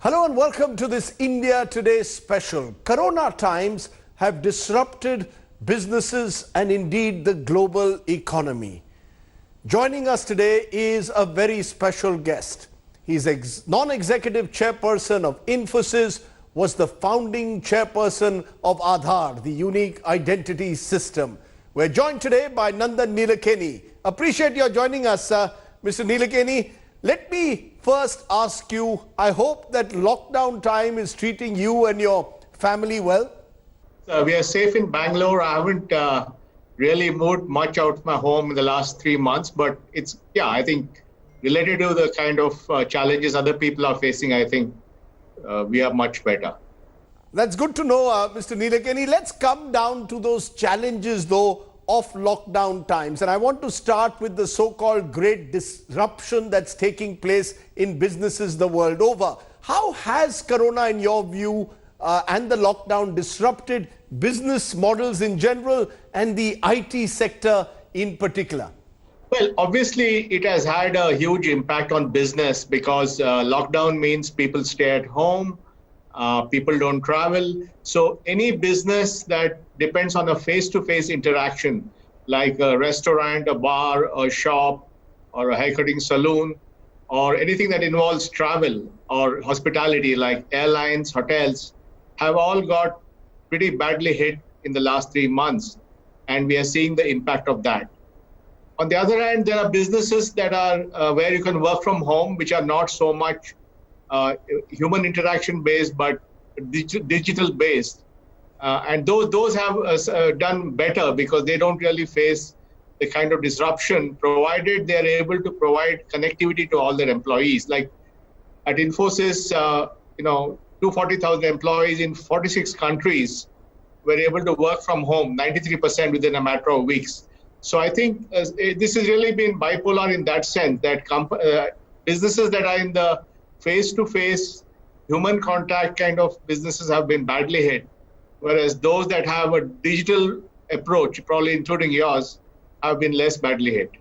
Hello and welcome to this India Today special. Corona times have disrupted businesses and indeed the global economy. Joining us today is a very special guest. He's non-executive chairperson of Infosys, was the founding chairperson of Aadhar, the unique identity system. We're joined today by Nandan Nilekani. Appreciate your joining us, Mr. Nilekani. Let me first ask you, I hope that lockdown time is treating you and your family well. We are safe in Bangalore. I haven't really moved much out of my home in the last 3 months, but I think related to the kind of challenges other people are facing, I think we are much better. That's good to know, Mr. Nilekani. Let's come down to those challenges, though, of lockdown times. And I want to start with the so-called great disruption that's taking place in businesses the world over. How has Corona, in your view, and the lockdown disrupted business models in general and the IT sector in particular? Well, obviously, it has had a huge impact on business because lockdown means people stay at home, people don't travel. So any business that depends on a face-to-face interaction, like a restaurant, a bar, a shop, or a haircutting salon, or anything that involves travel or hospitality, like airlines, hotels, have all got pretty badly hit in the last 3 months. And we are seeing the impact of that. On the other hand, there are businesses that are where you can work from home, which are not so much human interaction based, but digital based. And those have done better because they don't really face the kind of disruption, provided they are able to provide connectivity to all their employees. Like at Infosys, 240,000 employees in 46 countries were able to work from home, 93% within a matter of weeks. So I think this has really been bipolar in that sense, that businesses that are in the face-to-face human contact kind of businesses have been badly hit, whereas those that have a digital approach, probably including yours, have been less badly hit.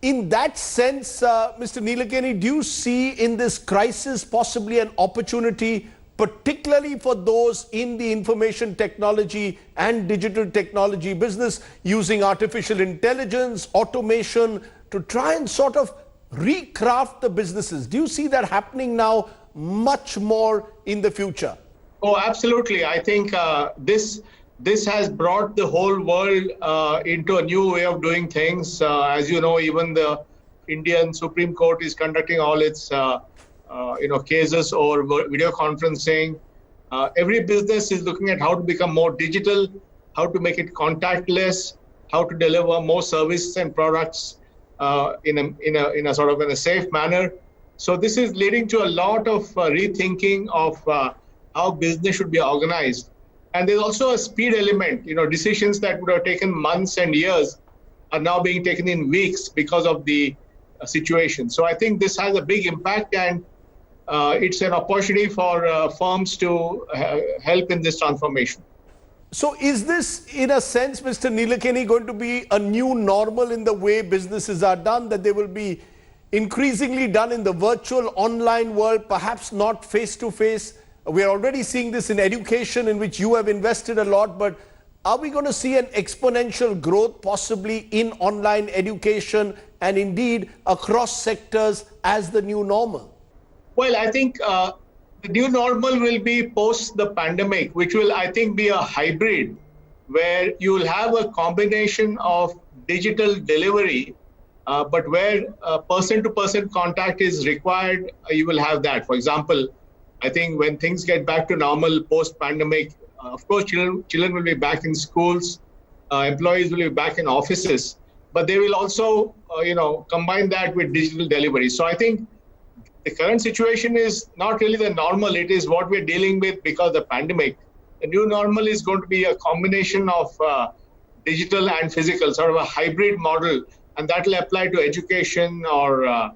In that sense, Mr. Nilekani, do you see in this crisis possibly an opportunity, particularly for those in the information technology and digital technology business, using artificial intelligence, automation, to try and sort of recraft the businesses? Do you see that happening now much more in the future? Oh, absolutely. I think this has brought the whole world into a new way of doing things. As you know, even the Indian Supreme Court is conducting all its cases over video conferencing. Every business is looking at how to become more digital, how to make it contactless, how to deliver more services and products in a safe manner. So this is leading to a lot of rethinking of how business should be organized. And there's also a speed element. Decisions that would have taken months and years are now being taken in weeks because of the situation. So I think this has a big impact, and it's an opportunity for firms to help in this transformation. So is this, in a sense, Mr. Nilekani, going to be a new normal in the way businesses are done, that they will be increasingly done in the virtual online world, perhaps not face-to-face? We are already seeing this in education, in which you have invested a lot, but are we going to see an exponential growth possibly in online education and indeed across sectors as the new normal? Well, I think the new normal will be post the pandemic, which will, I think, be a hybrid where you will have a combination of digital delivery, but where person-to-person contact is required, you will have that. For example, I think when things get back to normal post-pandemic, of course, children will be back in schools, employees will be back in offices, but they will also, combine that with digital delivery. So I think the current situation is not really the normal. It is what we're dealing with because of the pandemic. The new normal is going to be a combination of digital and physical, sort of a hybrid model, and that will apply to education or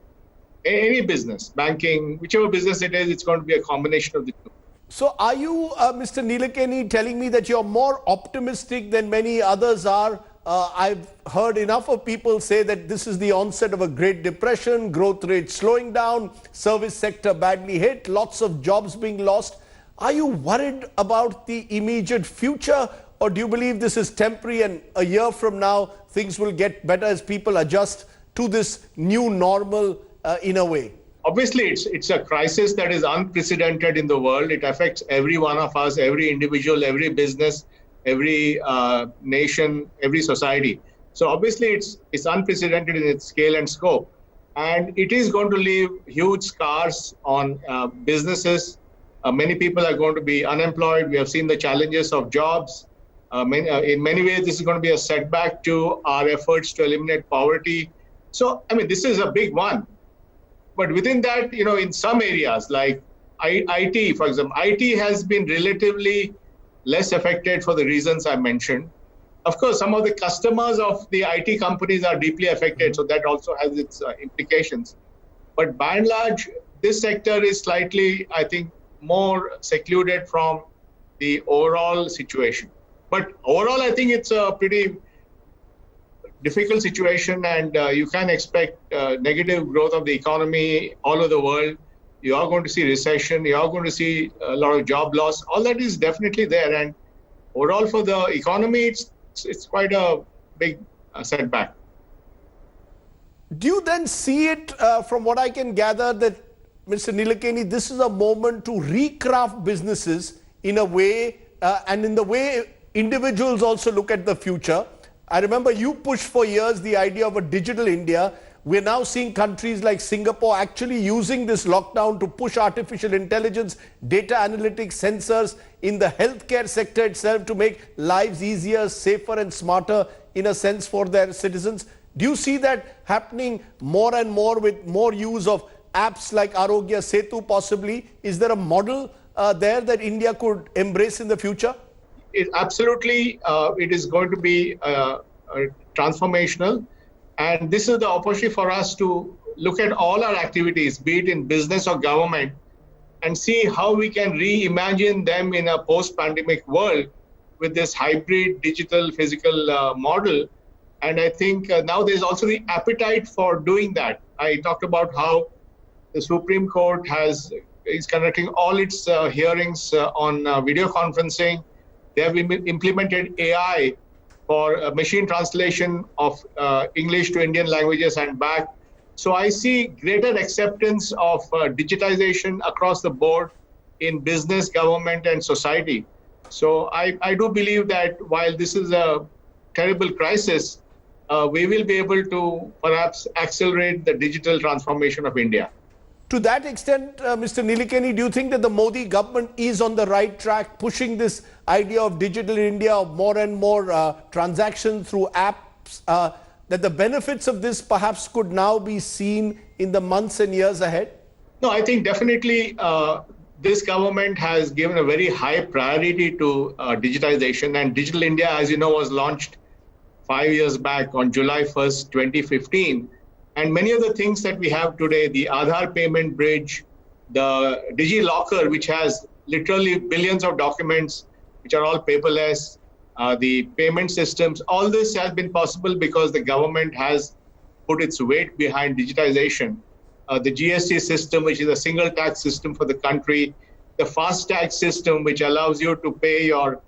any business, banking, whichever business it is, it's going to be a combination of the two. So are you, Mr. Nilekani, telling me that you're more optimistic than many others are I've heard enough of people say that this is the onset of a Great Depression, growth rate slowing down, service sector badly hit, lots of jobs being lost. Are you worried about the immediate future, or do you believe this is temporary and a year from now things will get better as people adjust to this new normal in a way? Obviously, it's a crisis that is unprecedented in the world. It affects every one of us, every individual, every business, every nation, every society. So obviously, it's unprecedented in its scale and scope. And it is going to leave huge scars on businesses. Many people are going to be unemployed. We have seen the challenges of jobs. In many ways, this is going to be a setback to our efforts to eliminate poverty. So, I mean, this is a big one. But within that, in some areas like IT, for example, IT has been relatively less affected for the reasons I mentioned. Of course, some of the customers of the IT companies are deeply affected, so that also has its implications. But by and large, this sector is slightly, I think, more secluded from the overall situation. But overall, I think it's a pretty difficult situation, and you can expect negative growth of the economy all over the world. You are going to see recession. You are going to see a lot of job loss. All that is definitely there. And overall, for the economy, it's quite a big setback. Do you then see it, from what I can gather, that Mr. Nilekani, this is a moment to recraft businesses in a way, and in the way individuals also look at the future? I remember you pushed for years the idea of a digital India. We're now seeing countries like Singapore actually using this lockdown to push artificial intelligence, data analytics, sensors in the healthcare sector itself to make lives easier, safer and smarter in a sense for their citizens. Do you see that happening more and more with more use of apps like Arogya Setu possibly? Is there a model there that India could embrace in the future? Absolutely, it is going to be transformational. And this is the opportunity for us to look at all our activities, be it in business or government, and see how we can reimagine them in a post-pandemic world with this hybrid digital physical model. And I think now there's also the appetite for doing that. I talked about how the Supreme Court is conducting all its hearings on video conferencing. They have implemented AI for machine translation of English to Indian languages and back. So I see greater acceptance of digitization across the board in business, government, and society. So I do believe that while this is a terrible crisis, we will be able to perhaps accelerate the digital transformation of India. To that extent, Mr. Nilekani, do you think that the Modi government is on the right track, pushing this idea of digital India, of more and more transactions through apps, that the benefits of this perhaps could now be seen in the months and years ahead? No, I think definitely this government has given a very high priority to digitization, and Digital India, as you know, was launched 5 years back on July 1st, 2015. And many of the things that we have today, the Aadhar payment bridge, the DigiLocker, which has literally billions of documents, which are all paperless, the payment systems, all this has been possible because the government has put its weight behind digitization. The GST system, which is a single tax system for the country, the fast tax system, which allows you to pay your,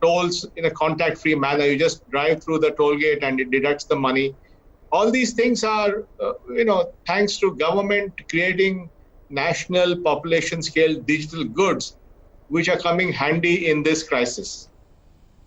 tolls in a contact-free manner. You just drive through the toll gate and it deducts the money. All these things are, thanks to government creating national population scale digital goods, which are coming handy in this crisis.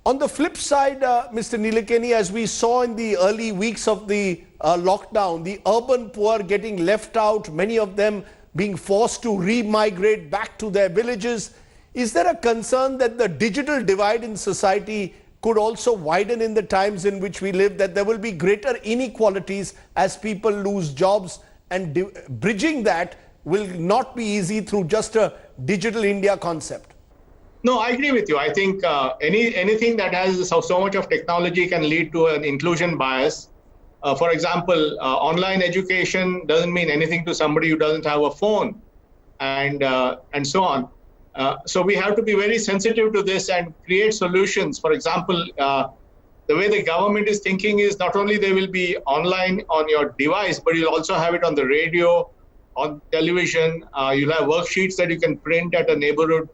On the flip side, Mr. Nilekani, as we saw in the early weeks of the lockdown, the urban poor getting left out, many of them being forced to re-migrate back to their villages. Is there a concern that the digital divide in society could also widen in the times in which we live, that there will be greater inequalities as people lose jobs, and bridging that will not be easy through just a digital India concept? No, I agree with you. I think anything that has so much of technology can lead to an inclusion bias. For example, online education doesn't mean anything to somebody who doesn't have a phone, and so on. So we have to be very sensitive to this and create solutions. For example, the way the government is thinking is not only they will be online on your device, but you'll also have it on the radio, on television. You'll have worksheets that you can print at a neighborhood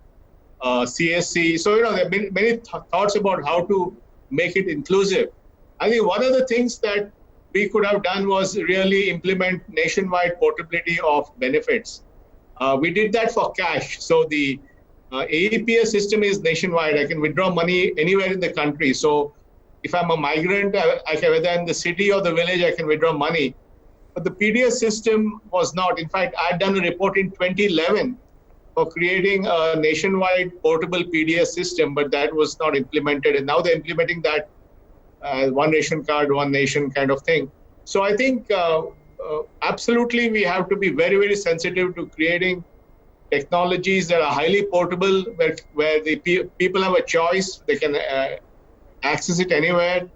CSC. So, there have been many thoughts about how to make it inclusive. I think one of the things that we could have done was really implement nationwide portability of benefits. We did that for cash. So the AEPS system is nationwide. I can withdraw money anywhere in the country. So if I'm a migrant, I can, whether in the city or the village, I can withdraw money. But the PDS system was not. In fact, I had done a report in 2011 for creating a nationwide portable PDS system, but that was not implemented. And now they're implementing that one ration card, one nation kind of thing. So I think absolutely we have to be very, very sensitive to creating technologies that are highly portable, where the people have a choice, they can access it anywhere,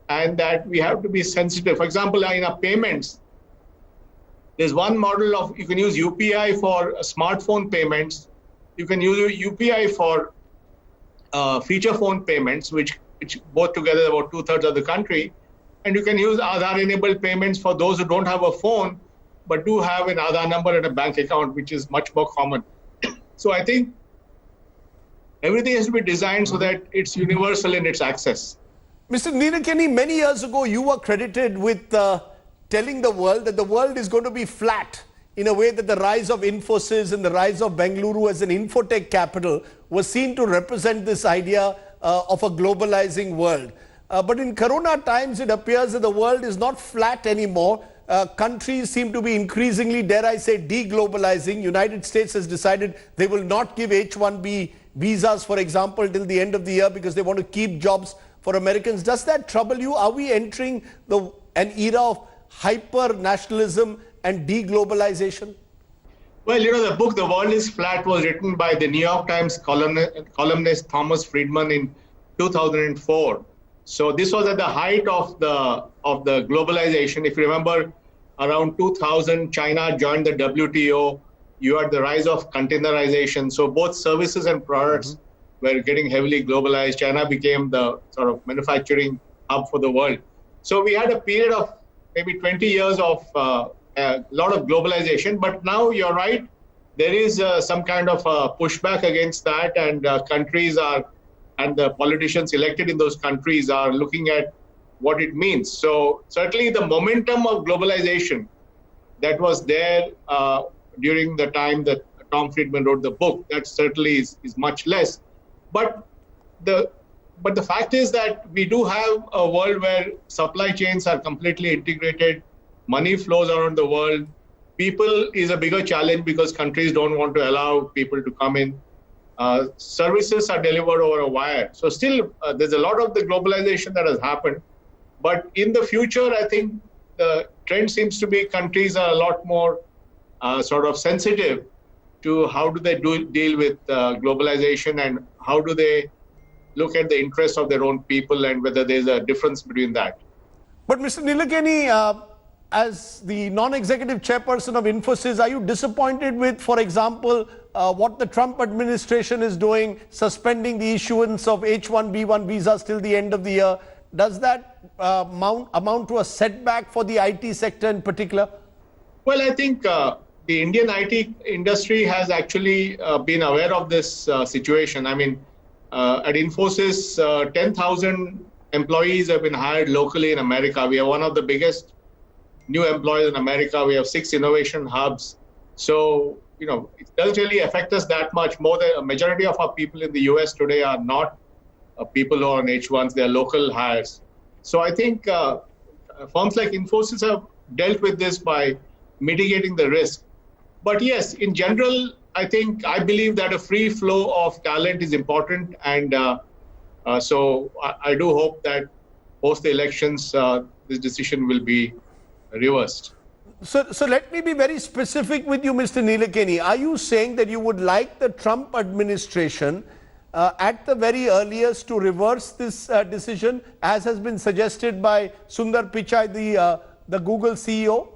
and that we have to be sensitive. For example, in our payments, there's one model of, you can use UPI for smartphone payments, you can use UPI for feature phone payments, which both together about 2/3 of the country, and you can use Aadhar-enabled payments for those who don't have a phone, but do have an Aadhar number and a bank account, which is much more common. So I think everything has to be designed so that it's universal in its access. Mr. Nilekani, many years ago, you were credited with telling the world that the world is going to be flat, in a way that the rise of Infosys and the rise of Bengaluru as an infotech capital was seen to represent this idea of a globalizing world. But in Corona times, it appears that the world is not flat anymore. Countries seem to be increasingly, dare I say, deglobalizing. United States has decided they will not give H-1B visas, for example, till the end of the year because they want to keep jobs for Americans. Does that trouble you? Are we entering an era of hyper-nationalism and deglobalization? Well, the book "The World is Flat" was written by the New York Times columnist Thomas Friedman in 2004. So this was at the height of the globalization. If you remember, around 2000, China joined the WTO. You had the rise of containerization. So both services and products were getting heavily globalized. China became the sort of manufacturing hub for the world. So we had a period of maybe 20 years of a lot of globalization. But now you're right, there is some kind of pushback against that, and countries and the politicians elected in those countries are looking at what it means. So certainly the momentum of globalization that was there during the time that Tom Friedman wrote the book, that certainly is much less. But the fact is that we do have a world where supply chains are completely integrated, money flows around the world. People is a bigger challenge because countries don't want to allow people to come in. Services are delivered over a wire. So still, there's a lot of the globalization that has happened. But in the future, I think the trend seems to be countries are a lot more sort of sensitive to how do they deal with globalization, and how do they look at the interests of their own people, and whether there's a difference between that. But Mr. Nilekani, as the non-executive chairperson of Infosys, are you disappointed with, for example, what the Trump administration is doing, suspending the issuance of H-1B1 visas till the end of the year? Does that amount to a setback for the IT sector in particular? Well, I think the Indian IT industry has actually been aware of this situation. I mean, at Infosys, 10,000 employees have been hired locally in America. We are one of the biggest new employers in America. We have 6 innovation hubs. So, it doesn't really affect us that much. More than a majority of our people in the US today are not people who are on H1s, they're local hires. So I think firms like Infosys have dealt with this by mitigating the risk. But yes, in general, I believe that a free flow of talent is important. And so I do hope that post the elections, this decision will be reversed. So let me be very specific with you, Mr. Nilekani. Are you saying that you would like the Trump administration at the very earliest to reverse this decision, as has been suggested by Sundar Pichai, the Google CEO?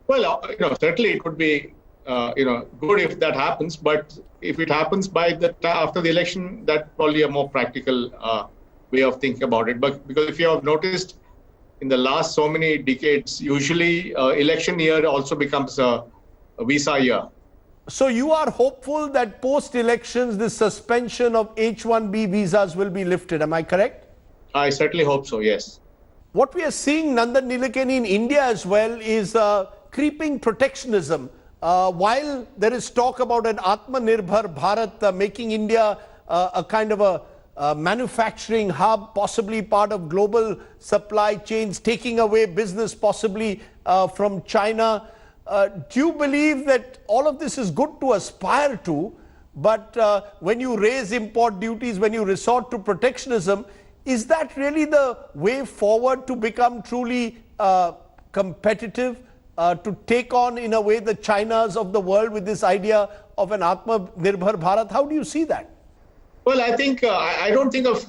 Well, certainly it would be good if that happens. But if it happens after the election, that's probably a more practical way of thinking about it. But because if you have noticed, in the last so many decades, usually election year also becomes a visa year. So you are hopeful that post-elections, the suspension of H-1B visas will be lifted. Am I correct? I certainly hope so, yes. What we are seeing, Nandan Nilekani, in India as well is creeping protectionism. While there is talk about an Atmanirbhar Bharat, making India a kind of a manufacturing hub, possibly part of global supply chains, taking away business possibly from China. Do you believe that all of this is good to aspire to, but when you raise import duties, when you resort to protectionism, is that really the way forward to become truly competitive, to take on in a way the Chinas of the world with this idea of an Atmanirbhar Bharat? How do you see that? Well, I think I don't think of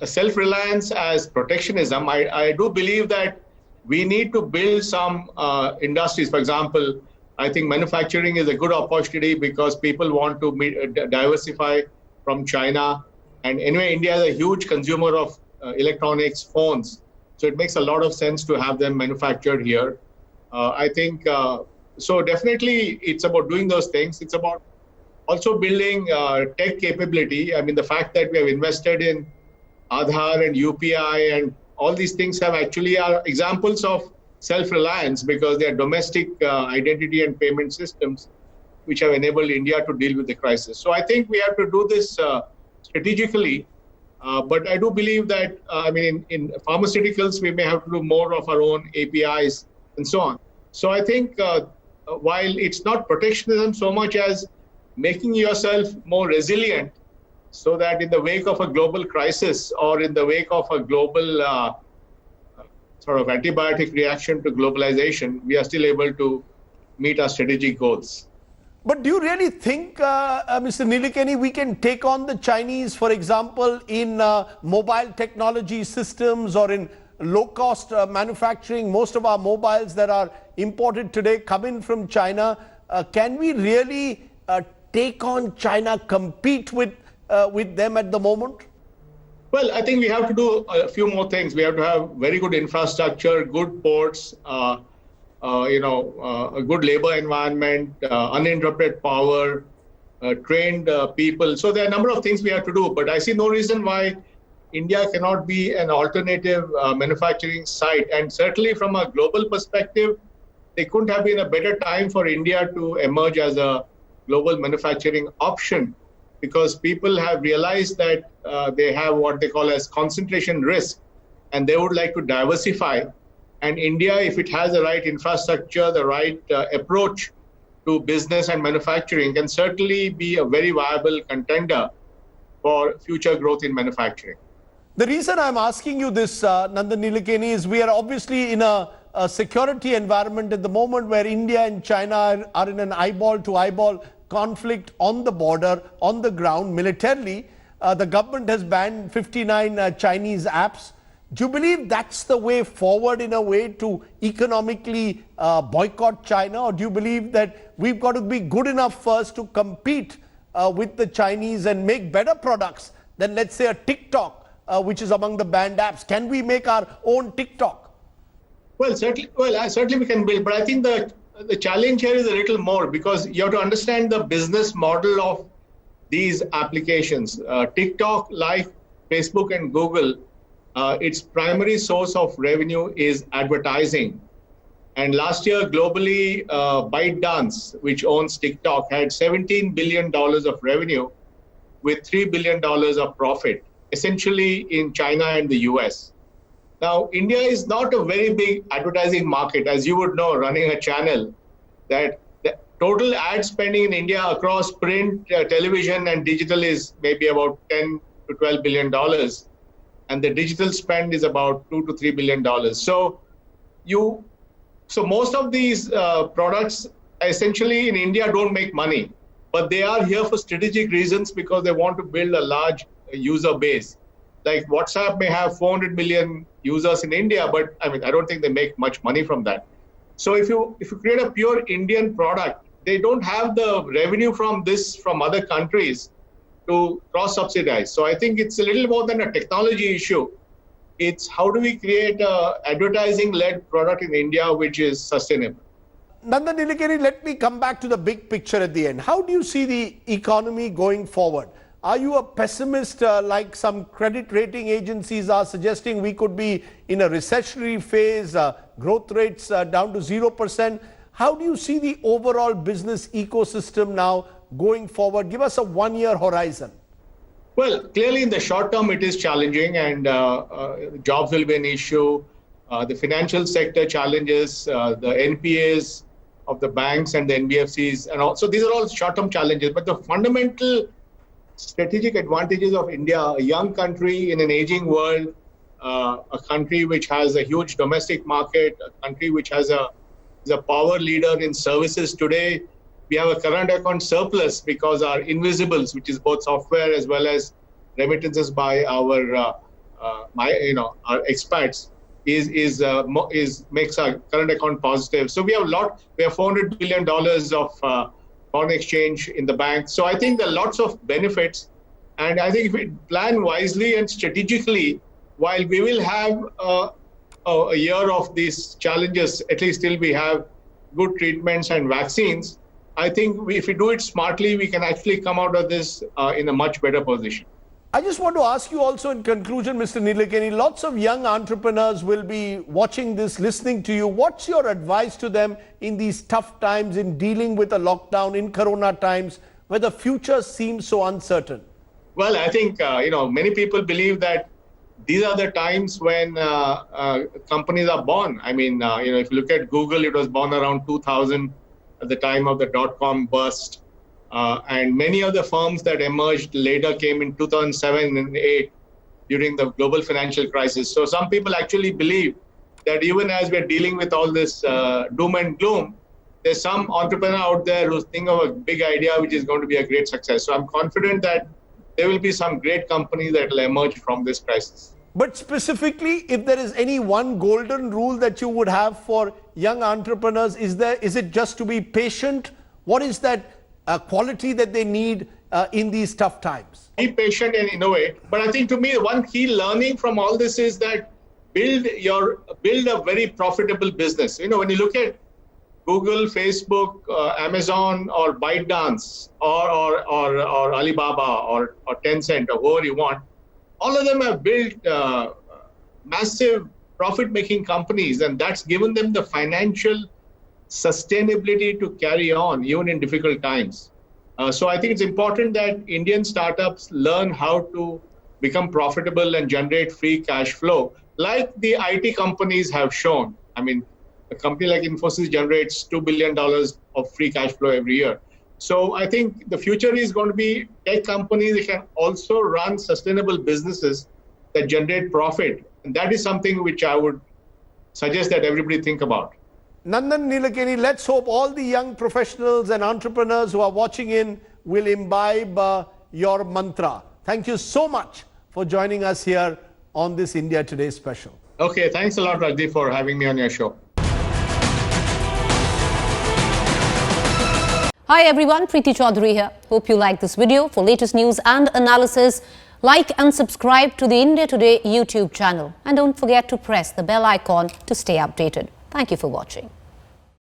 self-reliance as protectionism. I do believe that we need to build some industries. For example, I think manufacturing is a good opportunity because people want to diversify from China. And anyway, India is a huge consumer of electronics, phones. So it makes a lot of sense to have them manufactured here. I think, so definitely it's about doing those things. It's about also building tech capability. I mean, the fact that we have invested in Aadhar and UPI and all these things are examples of self-reliance because they are domestic identity and payment systems which have enabled India to deal with the crisis. So I think we have to do this strategically, but I do believe that, in pharmaceuticals, we may have to do more of our own APIs and so on. So I think while it's not protectionism so much as making yourself more resilient, so that in the wake of a global crisis or in the wake of a global sort of antibiotic reaction to globalization, we are still able to meet our strategic goals. But do you really think, Mr. Nilekani, we can take on the Chinese, for example, in mobile technology systems or in low-cost manufacturing? Most of our mobiles that are imported today come in from China. Can we really take on China, compete with them at the moment? Well, I think we have to do a few more things. We have to have very good infrastructure, good ports, a good labor environment, uninterrupted power, trained people. So there are a number of things we have to do. But I see no reason why India cannot be an alternative manufacturing site. And certainly from a global perspective, there couldn't have been a better time for India to emerge as a global manufacturing option, because people have realized that they have what they call as concentration risk, and they would like to diversify. And India, if it has the right infrastructure, the right approach to business and manufacturing, can certainly be a very viable contender for future growth in manufacturing. The reason I'm asking you this, Nandan Nilekani, is we are obviously in a security environment at the moment where India and China are in an eyeball-to-eyeball conflict on the border, on the ground, militarily. The government has banned 59 Chinese apps. Do you believe that's the way forward in a way to economically boycott China? Or do you believe that we've got to be good enough first to compete with the Chinese and make better products than, let's say, a TikTok, which is among the banned apps? Can we make our own TikTok? Well, certainly we can build, but I think the challenge here is a little more, because you have to understand the business model of these applications. TikTok, like Facebook and Google, its primary source of revenue is advertising. And last year, globally, ByteDance, which owns TikTok, had $17 billion of revenue with $3 billion of profit, essentially in China and the US. Now, India is not a very big advertising market, as you would know, running a channel, that the total ad spending in India across print, television and digital is maybe about $10 to $12 billion. And the digital spend is about $2 to $3 billion. So most of these products essentially in India don't make money, but they are here for strategic reasons because they want to build a large user base. Like WhatsApp may have 400 million users in India, but I don't think they make much money from that. So if you create a pure Indian product they don't have the revenue from other countries to cross-subsidize. So I think it's a little more than a technology issue. It's how do we create a advertising-led product in India which is sustainable. Nandan Nilekani, let me come back to the big picture at the end. How do you see the economy going forward? Are you a pessimist like some credit rating agencies are suggesting we could be in a recessionary phase, growth rates down to 0%? How do you see the overall business ecosystem now going forward? Give us a one-year horizon. Well, clearly in the short term, it is challenging and jobs will be an issue. The financial sector challenges, the NPAs of the banks and the NBFCs, and also these are all short-term challenges. But the fundamental strategic advantages of India, a young country in an aging world, a country which has a huge domestic market, a country which is a power leader in services today. We have a current account surplus because our invisibles, which is both software as well as remittances by our expats, makes our current account positive. So we have $400 billion of foreign exchange in the bank. So I think there are lots of benefits. And I think if we plan wisely and strategically, while we will have a year of these challenges, at least till we have good treatments and vaccines, I think if we do it smartly, we can actually come out of this in a much better position. I just want to ask you also in conclusion, Mr. Nilekani, lots of young entrepreneurs will be watching this, listening to you. What's your advice to them in these tough times, in dealing with a lockdown, in Corona times, where the future seems so uncertain? Well, I think, many people believe that these are the times when companies are born. I mean, if you look at Google, it was born around 2000 at the time of the dot-com bust. And many of the firms that emerged later came in 2007 and 2008 during the global financial crisis. So some people actually believe that even as we're dealing with all this doom and gloom, there's some entrepreneur out there who's thinking of a big idea which is going to be a great success. So I'm confident that there will be some great companies that will emerge from this crisis. But specifically, if there is any one golden rule that you would have for young entrepreneurs, is it just to be patient? What is that quality that they need in these tough times? Be patient and innovate. But I think to me, one key learning from all this is that build a very profitable business. When you look at Google, Facebook, Amazon, or ByteDance, or Alibaba, or Tencent, or whoever you want, all of them have built massive profit-making companies, and that's given them the financial sustainability to carry on even in difficult times. So I think it's important that Indian startups learn how to become profitable and generate free cash flow, like the IT companies have shown. I mean, a company like Infosys generates $2 billion of free cash flow every year. So I think the future is going to be tech companies that can also run sustainable businesses that generate profit. And that is something which I would suggest that everybody think about. Nandan Nilekani, let's hope all the young professionals and entrepreneurs who are watching in will imbibe your mantra. Thank you so much for joining us here on this India Today special. Okay, thanks a lot, Rajdeep, for having me on your show. Hi everyone, Preeti Chaudhary here. Hope you like this video. For latest news and analysis, like and subscribe to the India Today YouTube channel. And don't forget to press the bell icon to stay updated. Thank you for watching.